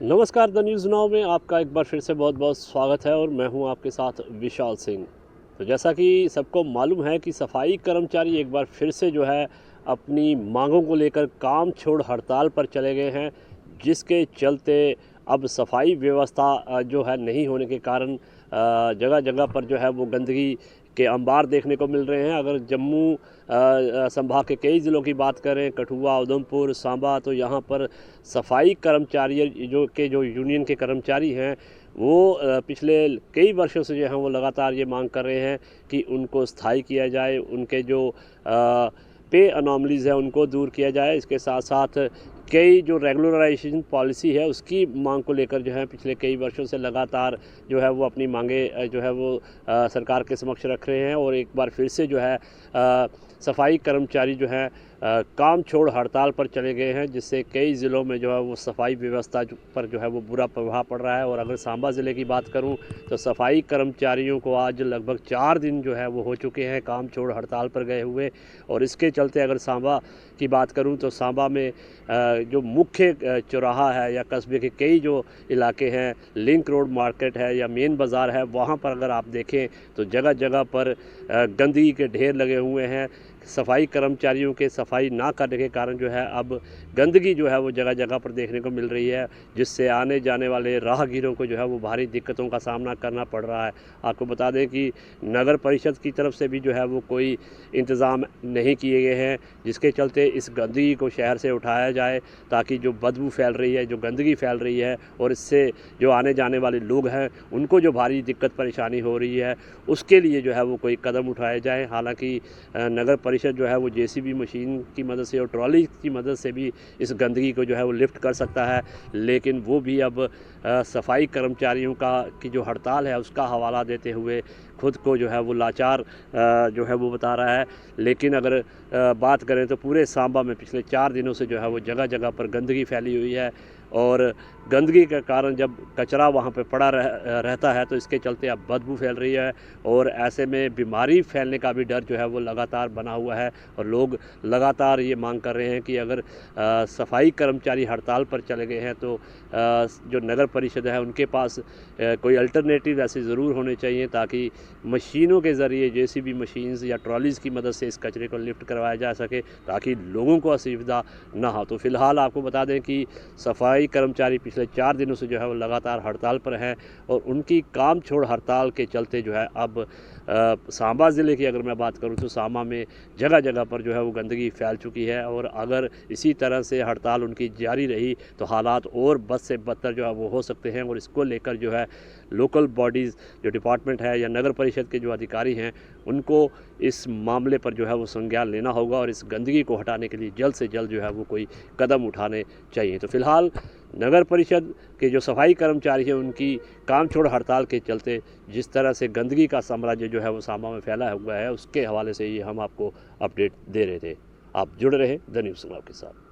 नमस्कार, the news now में आपका एक बार फिर से बहुत बहुत स्वागत है और मैं हूं आपके साथ विशाल सिंह। तो जैसा कि सबको मालूम है कि सफाई कर्मचारी एक बार फिर से जो है अपनी मांगों को लेकर काम छोड़ हड़ताल पर चले गए हैं, जिसके चलते अब सफाई व्यवस्था जो है नहीं होने के कारण जगह जगह पर जो है वो गंदगी के अंबार देखने को मिल रहे हैं। अगर जम्मू संभाग के कई ज़िलों की बात करें, कठुआ, उधमपुर, सांबा, तो यहाँ पर सफाई कर्मचारी जो यूनियन के कर्मचारी हैं वो पिछले कई वर्षों से जो है वो लगातार ये मांग कर रहे हैं कि उनको स्थायी किया जाए, उनके जो पे अनॉमलीज़ है उनको दूर किया जाए। इसके साथ साथ कई जो रेगुलराइजेशन पॉलिसी है उसकी मांग को लेकर जो है पिछले कई वर्षों से लगातार जो है वो अपनी मांगे जो है वो सरकार के समक्ष रख रहे हैं। और एक बार फिर से जो है सफाई कर्मचारी जो है काम छोड़ हड़ताल पर चले गए हैं, जिससे कई ज़िलों में जो है वो सफाई व्यवस्था पर जो है वो बुरा प्रभाव पड़ रहा है। और अगर सांबा ज़िले की बात करूं तो सफाई कर्मचारियों को आज लगभग 4 दिन जो है वो हो चुके हैं काम छोड़ हड़ताल पर गए हुए। और इसके चलते अगर सांबा की बात करूं तो सांबा में जो मुख्य चौराहा है या कस्बे के कई जो इलाके हैं, लिंक रोड मार्केट है या मेन बाज़ार है, वहाँ पर अगर आप देखें तो जगह जगह पर गंदगी के ढेर लगे हुए हैं। सफाई कर्मचारियों के सफाई ना करने के कारण जो है अब गंदगी जो है वो जगह जगह पर देखने को मिल रही है, जिससे आने जाने वाले राहगीरों को जो है वो भारी दिक्कतों का सामना करना पड़ रहा है। आपको बता दें कि नगर परिषद की तरफ से भी जो है वो कोई इंतज़ाम नहीं किए गए हैं, जिसके चलते इस गंदगी को शहर से उठाया जाए ताकि जो बदबू फैल रही है, जो गंदगी फैल रही है और इससे जो आने जाने वाले लोग हैं उनको जो भारी दिक्कत परेशानी हो रही है, उसके लिए जो है वो कोई कदम उठाए जाए। हालांकि नगर परिषद जो है वो जेसीबी मशीन की मदद से और ट्रॉली की मदद से भी इस गंदगी को जो है वो लिफ्ट कर सकता है, लेकिन वो भी अब सफाई कर्मचारियों की जो हड़ताल है उसका हवाला देते हुए खुद को जो है वो लाचार जो है वो बता रहा है। लेकिन अगर बात करें तो पूरे सांबा में पिछले 4 दिनों से जो है वो जगह जगह पर गंदगी फैली हुई है और गंदगी के कारण जब कचरा वहाँ पे पड़ा रहता है तो इसके चलते अब बदबू फैल रही है और ऐसे में बीमारी फैलने का भी डर जो है वो लगातार बना हुआ है। और लोग लगातार ये मांग कर रहे हैं कि अगर सफाई कर्मचारी हड़ताल पर चले गए हैं तो जो नगर परिषद है उनके पास कोई अल्टरनेटिव ऐसे ज़रूर होने चाहिए ताकि मशीनों के ज़रिए जेसीबी मशीन्स या ट्रॉलीज़ की मदद से इस कचरे को लिफ्ट करवाया जा सके ताकि लोगों को असुविधा ना हो। तो फ़िलहाल आपको बता दें कि सफाई कर्मचारी पिछले 4 दिनों से जो है वो लगातार हड़ताल पर हैं और उनकी काम छोड़ हड़ताल के चलते जो है अब सांबा ज़िले की अगर मैं बात करूं तो सांबा में जगह जगह पर जो है वो गंदगी फैल चुकी है। और अगर इसी तरह से हड़ताल उनकी जारी रही तो हालात और बद से बदतर जो है वो हो सकते हैं। और इसको लेकर जो है लोकल बॉडीज़ जो डिपार्टमेंट है या नगर परिषद के जो अधिकारी हैं उनको इस मामले पर जो है वो संज्ञान लेना होगा और इस गंदगी को हटाने के लिए जल्द से जल्द जो है वो कोई कदम उठाने चाहिए। तो फिलहाल नगर परिषद के जो सफाई कर्मचारी हैं उनकी काम छोड़ हड़ताल के चलते जिस तरह से गंदगी का साम्राज्य जो है वो सांबा में फैला हुआ है उसके हवाले से ये हम आपको अपडेट दे रहे थे। आप जुड़ रहे द न्यूज़ नाउ के साथ।